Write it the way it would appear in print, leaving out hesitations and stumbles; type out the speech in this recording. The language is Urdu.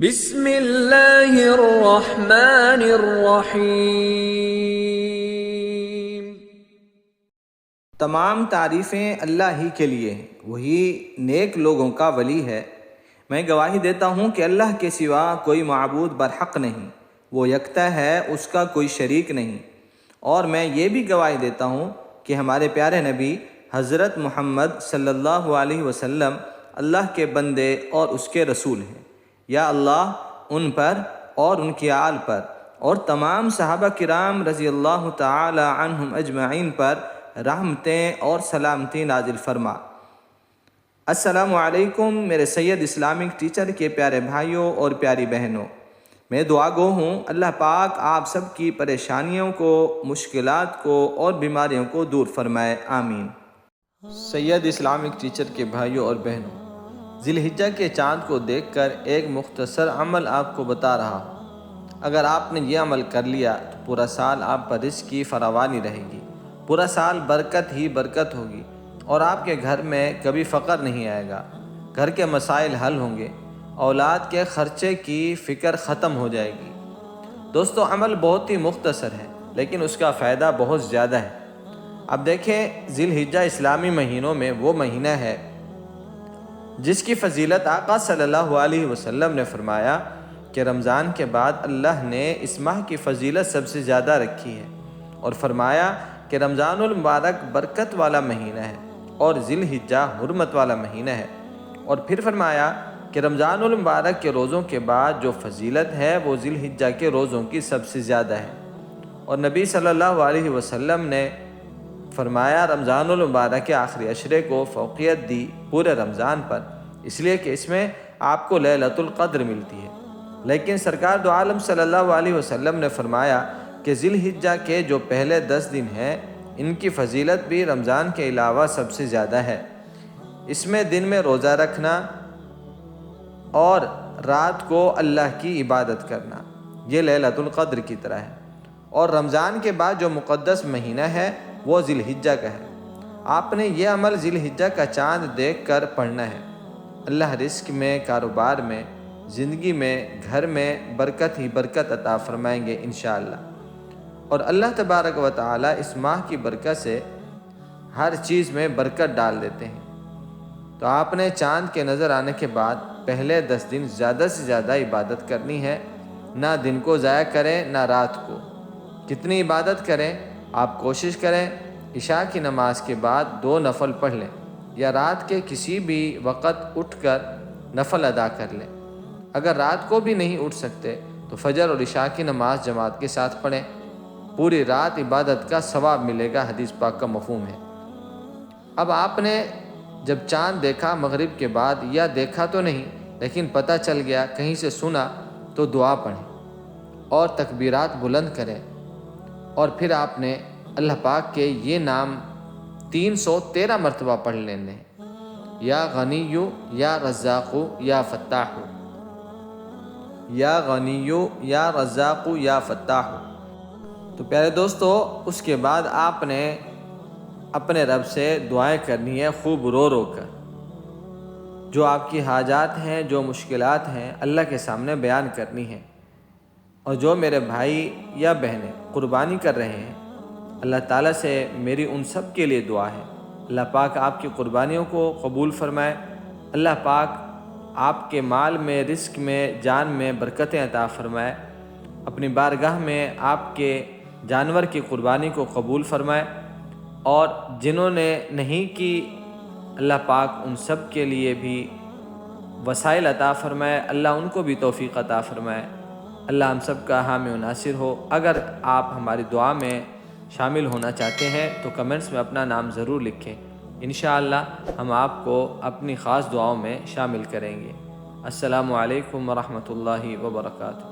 بسم اللہ الرحمن الرحیم۔ تمام تعریفیں اللہ ہی کے لیے ہیں، وہی نیک لوگوں کا ولی ہے۔ میں گواہی دیتا ہوں کہ اللہ کے سوا کوئی معبود برحق نہیں، وہ یکتا ہے، اس کا کوئی شریک نہیں۔ اور میں یہ بھی گواہی دیتا ہوں کہ ہمارے پیارے نبی حضرت محمد صلی اللہ علیہ وسلم اللہ کے بندے اور اس کے رسول ہیں۔ یا اللہ ان پر اور ان کی آل پر اور تمام صحابہ کرام رضی اللہ تعالی عنہم اجمعین پر رحمتیں اور سلامتی نازل فرما۔ السلام علیکم میرے سید اسلامک ٹیچر کے پیارے بھائیوں اور پیاری بہنوں، میں دعا گو ہوں اللہ پاک آپ سب کی پریشانیوں کو، مشکلات کو اور بیماریوں کو دور فرمائے، آمین۔ سید اسلامک ٹیچر کے بھائیوں اور بہنوں، ذی الحجہ کے چاند کو دیکھ کر ایک مختصر عمل آپ کو بتا رہا ہوں۔ اگر آپ نے یہ عمل کر لیا تو پورا سال آپ پر رزق کی فراوانی رہے گی، پورا سال برکت ہی برکت ہوگی اور آپ کے گھر میں کبھی فقر نہیں آئے گا، گھر کے مسائل حل ہوں گے، اولاد کے خرچے کی فکر ختم ہو جائے گی۔ دوستو، عمل بہت ہی مختصر ہے لیکن اس کا فائدہ بہت زیادہ ہے۔ اب دیکھیں، ذی الحجہ اسلامی مہینوں میں وہ مہینہ ہے جس کی فضیلت آقا صلی اللہ علیہ وسلم نے فرمایا کہ رمضان کے بعد اللہ نے اس ماہ کی فضیلت سب سے زیادہ رکھی ہے، اور فرمایا کہ رمضان المبارک برکت والا مہینہ ہے اور ذی الحجہ حرمت والا مہینہ ہے، اور پھر فرمایا کہ رمضان المبارک کے روزوں کے بعد جو فضیلت ہے وہ ذی الحجہ کے روزوں کی سب سے زیادہ ہے۔ اور نبی صلی اللہ علیہ وسلم نے فرمایا رمضان المبارک کے آخری عشرے کو فوقیت دی پورے رمضان پر، اس لیے کہ اس میں آپ کو لیلۃ القدر ملتی ہے۔ لیکن سرکار دو عالم صلی اللہ علیہ وسلم نے فرمایا کہ ذی الحجہ کے جو پہلے 10 دن ہیں ان کی فضیلت بھی رمضان کے علاوہ سب سے زیادہ ہے۔ اس میں دن میں روزہ رکھنا اور رات کو اللہ کی عبادت کرنا، یہ لیلۃ القدر کی طرح ہے۔ اور رمضان کے بعد جو مقدس مہینہ ہے وہ ذی الحجہ کا ہے۔ آپ نے یہ عمل ذی الحجہ کا چاند دیکھ کر پڑھنا ہے۔ اللہ رزق میں، کاروبار میں، زندگی میں، گھر میں برکت ہی برکت عطا فرمائیں گے انشاءاللہ۔ اور اللہ تبارک و تعالی اس ماہ کی برکت سے ہر چیز میں برکت ڈال دیتے ہیں۔ تو آپ نے چاند کے نظر آنے کے بعد پہلے 10 دن زیادہ سے زیادہ عبادت کرنی ہے، نہ دن کو ضائع کریں نہ رات کو۔ کتنی عبادت کریں؟ آپ کوشش کریں عشاء کی نماز کے بعد 2 نفل پڑھ لیں، یا رات کے کسی بھی وقت اٹھ کر نفل ادا کر لیں۔ اگر رات کو بھی نہیں اٹھ سکتے تو فجر اور عشاء کی نماز جماعت کے ساتھ پڑھیں، پوری رات عبادت کا ثواب ملے گا، حدیث پاک کا مفہوم ہے۔ اب آپ نے جب چاند دیکھا مغرب کے بعد، یا دیکھا تو نہیں لیکن پتہ چل گیا، کہیں سے سنا، تو دعا پڑھیں اور تکبیرات بلند کریں، اور پھر آپ نے اللہ پاک کے یہ نام 313 مرتبہ پڑھ لینے، یا غنیو یا رزاقو یا فتاحو، یا غنیو یا رزاقو یا فتاحو۔ تو پیارے دوستو، اس کے بعد آپ نے اپنے رب سے دعائیں کرنی ہے، خوب رو رو کر۔ جو آپ کی حاجات ہیں، جو مشکلات ہیں، اللہ کے سامنے بیان کرنی ہے۔ اور جو میرے بھائی یا بہنیں قربانی کر رہے ہیں، اللہ تعالیٰ سے میری ان سب کے لیے دعا ہے، اللہ پاک آپ کی قربانیوں کو قبول فرمائے، اللہ پاک آپ کے مال میں، رزق میں، جان میں برکتیں عطا فرمائے، اپنی بارگاہ میں آپ کے جانور کی قربانی کو قبول فرمائے، اور جنہوں نے نہیں کی اللہ پاک ان سب کے لیے بھی وسائل عطا فرمائے، اللہ ان کو بھی توفیق عطا فرمائے۔ اللہ ہم سب کا حامی و ناصر ہو۔ اگر آپ ہماری دعا میں شامل ہونا چاہتے ہیں تو کمنٹس میں اپنا نام ضرور لکھیں، انشاءاللہ ہم آپ کو اپنی خاص دعاؤں میں شامل کریں گے۔ السلام علیکم ورحمۃ اللہ وبرکاتہ۔